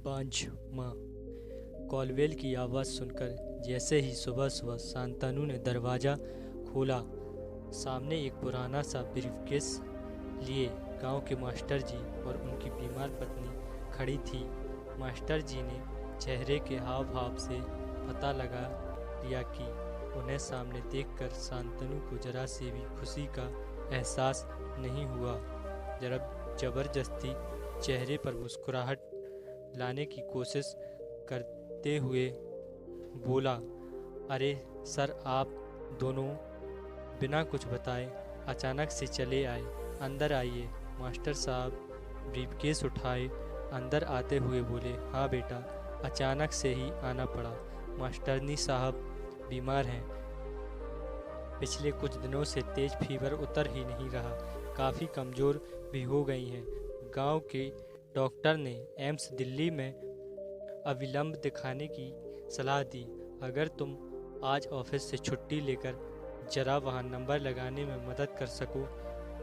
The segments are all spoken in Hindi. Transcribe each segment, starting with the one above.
बांझ माँ। कॉलवेल की आवाज़ सुनकर जैसे ही सुबह सुबह शांतनु ने दरवाज़ा खोला, सामने एक पुराना सा ब्रीफकेस लिए गांव के मास्टर जी और उनकी बीमार पत्नी खड़ी थी। मास्टर जी ने चेहरे के हाव भाव से पता लगा लिया कि उन्हें सामने देखकर शांतनु को जरा से भी खुशी का एहसास नहीं हुआ। जरा जबरदस्ती चेहरे पर मुस्कुराहट लाने की कोशिश करते हुए बोला, अरे सर, आप दोनों बिना कुछ बताए अचानक से चले आए। अंदर आइए। मास्टर साहब ब्रीफकेस उठाए अंदर आते हुए बोले, हाँ बेटा, अचानक से ही आना पड़ा। मास्टरनी साहब बीमार हैं। पिछले कुछ दिनों से तेज फीवर उतर ही नहीं रहा, काफ़ी कमज़ोर भी हो गई हैं। गांव के डॉक्टर ने एम्स दिल्ली में अविलंब दिखाने की सलाह दी। अगर तुम आज ऑफिस से छुट्टी लेकर जरा वहाँ नंबर लगाने में मदद कर सको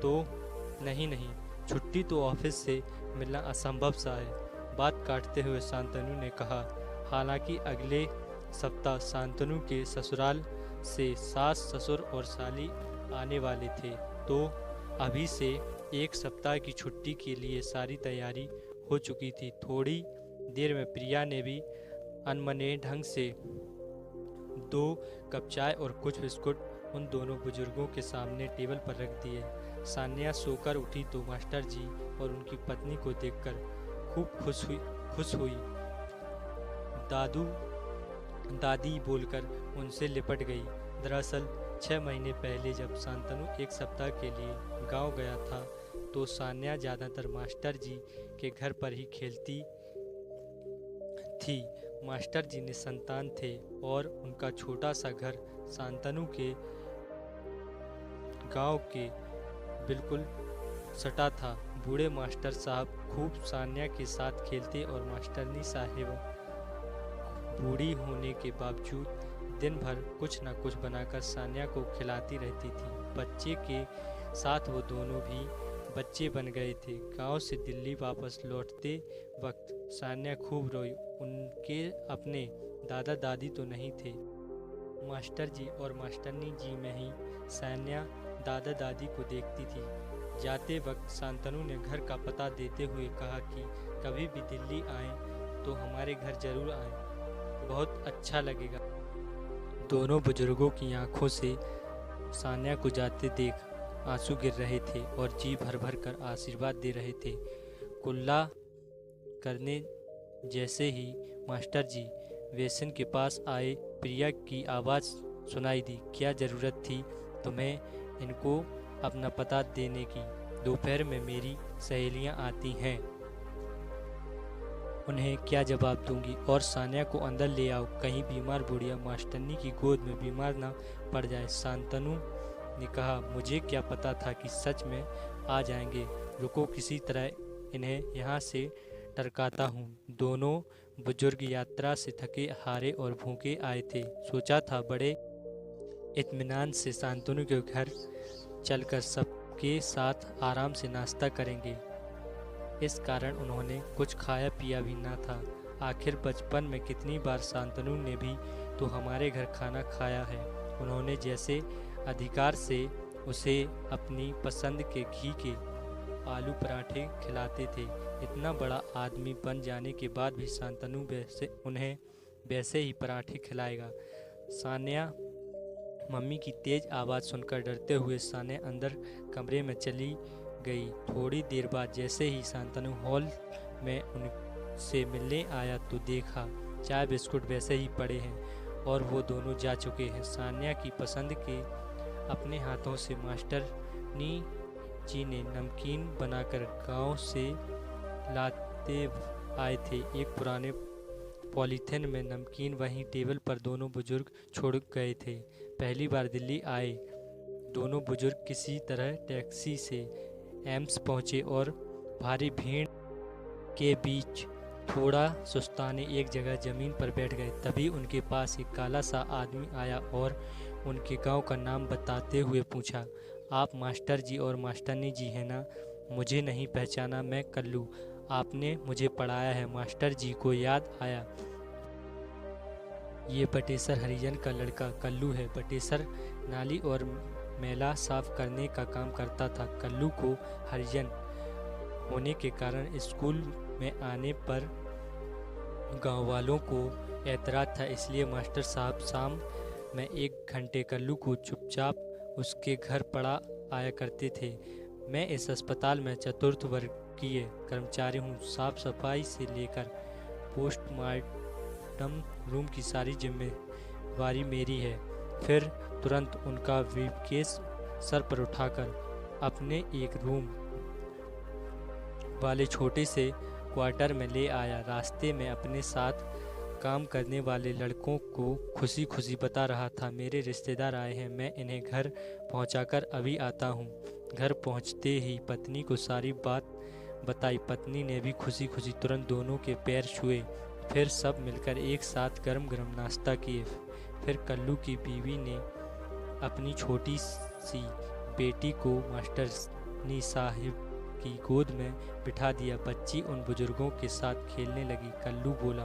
तो। नहीं, छुट्टी तो ऑफिस से मिलना असंभव सा है, बात काटते हुए शांतनु ने कहा। हालांकि अगले सप्ताह शांतनु के ससुराल से सास, ससुर और साली आने वाले थे, तो अभी से एक सप्ताह की छुट्टी के लिए सारी तैयारी हो चुकी थी। थोड़ी देर में प्रिया ने भी अनमने ढंग से 2 कप चाय और कुछ बिस्कुट उन दोनों बुजुर्गों के सामने टेबल पर रख दिए। सान्या सोकर उठी तो मास्टर जी और उनकी पत्नी को देखकर खूब खुश हुई। दादी बोलकर उनसे लिपट गई। दरअसल 6 महीने पहले जब शांतनु एक सप्ताह के लिए गांव गया था, तो सान्या ज़्यादातर मास्टर जी के घर पर ही खेलती थी। मास्टर जी निसंतान थे और उनका छोटा सा घर शांतनु के गांव के बिल्कुल सटा था। बूढ़े मास्टर साहब खूब सान्या के साथ खेलते और मास्टरनी साहिबा बूढ़ी होने के बावजूद दिन भर कुछ न कुछ बनाकर सान्या को खिलाती रहती थी। बच्चे के साथ वो दोनों भी बच्चे बन गए थे। गांव से दिल्ली वापस लौटते वक्त सान्या खूब रोई। उनके अपने दादा दादी तो नहीं थे। मास्टर जी और मास्टरनी जी में ही सान्या दादा दादी को देखती थी। जाते वक्त शांतनु ने घर का पता देते हुए कहा कि कभी भी दिल्ली आएं तो हमारे घर जरूर आएं, बहुत अच्छा लगेगा। दोनों बुजुर्गों की आंखों से सान्या को जाते देख आंसू गिर रहे थे और जी भर भर कर आशीर्वाद दे रहे थे। कुल्ला करने जैसे ही मास्टर जी बेसिन के पास आए, प्रिया की आवाज़ सुनाई दी, क्या ज़रूरत थी तुम्हें इनको अपना पता देने की? दोपहर में मेरी सहेलियां आती हैं, उन्हें क्या जवाब दूंगी? और सान्या को अंदर ले आओ, कहीं बीमार बुढ़िया मास्टरनी की गोद में बीमार ना पड़ जाए। शांतनु ने कहा, मुझे क्या पता था कि सच में आ जाएंगे। रुको, किसी तरह इन्हें यहाँ से टरकाता हूँ। दोनों बुजुर्ग यात्रा से थके हारे और भूखे आए थे। सोचा था बड़े इत्मीनान से शांतनु के घर चलकर सबके साथ आराम से नाश्ता करेंगे। इस कारण उन्होंने कुछ खाया पिया भी ना था। आखिर बचपन में कितनी बार शांतनु ने भी तो हमारे घर खाना खाया है। उन्होंने जैसे अधिकार से उसे अपनी पसंद के घी के आलू पराठे खिलाते थे। इतना बड़ा आदमी बन जाने के बाद भी शांतनु उन्हें वैसे ही पराठे खिलाएगा। सान्या मम्मी की तेज आवाज़ सुनकर डरते हुए सान्या अंदर कमरे में चली गई। थोड़ी देर बाद जैसे ही शांतनु हॉल में उनसे मिलने आया तो देखा चाय बिस्कुट वैसे ही पड़े हैं और वो दोनों जा चुके हैं। सान्या की पसंद के अपने हाथों से मास्टरनी जी ने नमकीन बनाकर गांव से लाते आए थे। एक पुराने पॉलीथिन में नमकीन वहीं टेबल पर दोनों बुजुर्ग छोड़ गए थे। पहली बार दिल्ली आए दोनों बुजुर्ग किसी तरह टैक्सी से एम्स पहुंचे और भारी भीड़ के बीच थोड़ा सुस्ताने एक जगह ज़मीन पर बैठ गए। तभी उनके पास एक काला सा आदमी आया और उनके गांव का नाम बताते हुए पूछा, आप मास्टर जी और मास्टरनी जी हैं ना? मुझे नहीं पहचाना, मैं कल्लू आपने मुझे पढ़ाया है, मास्टर जी को याद आया। ये बटेसर हरिजन का लड़का कल्लू है। बटेसर नाली और मैला साफ करने का काम करता था। कल्लू को हरिजन होने के कारण स्कूल में आने पर गांव वालों को एतराज़ था, इसलिए मास्टर साहब शाम में 1 घंटे कल्लू को चुपचाप उसके घर पढ़ा आया करते थे। मैं इस अस्पताल में चतुर्थ वर्गीय कर्मचारी हूँ। साफ सफाई से लेकर पोस्टमार्टम रूम की सारी जिम्मेवारी मेरी है। फिर तुरंत उनका ब्रीफकेस सर पर उठाकर अपने एक रूम वाले छोटे से क्वार्टर में ले आया। रास्ते में अपने साथ काम करने वाले लड़कों को खुशी खुशी बता रहा था, मेरे रिश्तेदार आए हैं, मैं इन्हें घर पहुंचाकर अभी आता हूं। घर पहुंचते ही पत्नी को सारी बात बताई। पत्नी ने भी खुशी खुशी तुरंत दोनों के पैर छुए। फिर सब मिलकर एक साथ गरम गरम नाश्ता किए। फिर कल्लू की बीवी ने अपनी छोटी सी बेटी को मास्टरनी साहिब की गोद में बिठा दिया। बच्ची उन बुजुर्गों के साथ खेलने लगी। कल्लू बोला,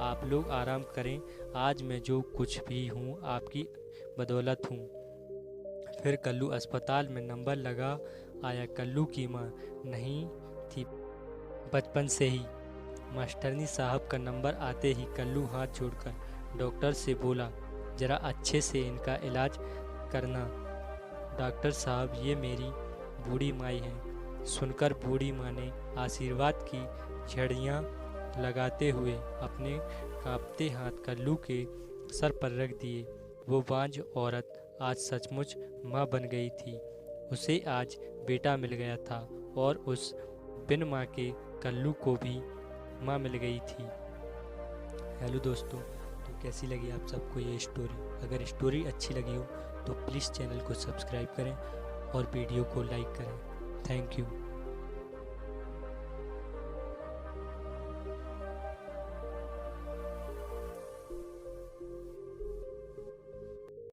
आप लोग आराम करें, आज मैं जो कुछ भी हूँ आपकी बदौलत हूँ। फिर कल्लू अस्पताल में नंबर लगा आया। कल्लू की माँ नहीं थी बचपन से ही। मास्टरनी साहब का नंबर आते ही कल्लू हाथ जोड़कर डॉक्टर से बोला, ज़रा अच्छे से इनका इलाज करना। डॉक्टर साहब, ये मेरी बूढ़ी माई है। सुनकर बूढ़ी माँ ने आशीर्वाद की झड़ियाँ लगाते हुए अपने कांपते हाथ कल्लू के सर पर रख दिए। वो बांझ औरत आज सचमुच माँ बन गई थी। उसे आज बेटा मिल गया था और उस बिन माँ के कल्लू को भी माँ मिल गई थी। हेलो दोस्तों, तो कैसी लगी आप सबको ये स्टोरी? अगर स्टोरी अच्छी लगी हो तो प्लीज़ चैनल को सब्सक्राइब करें और वीडियो को लाइक करें। Thank you.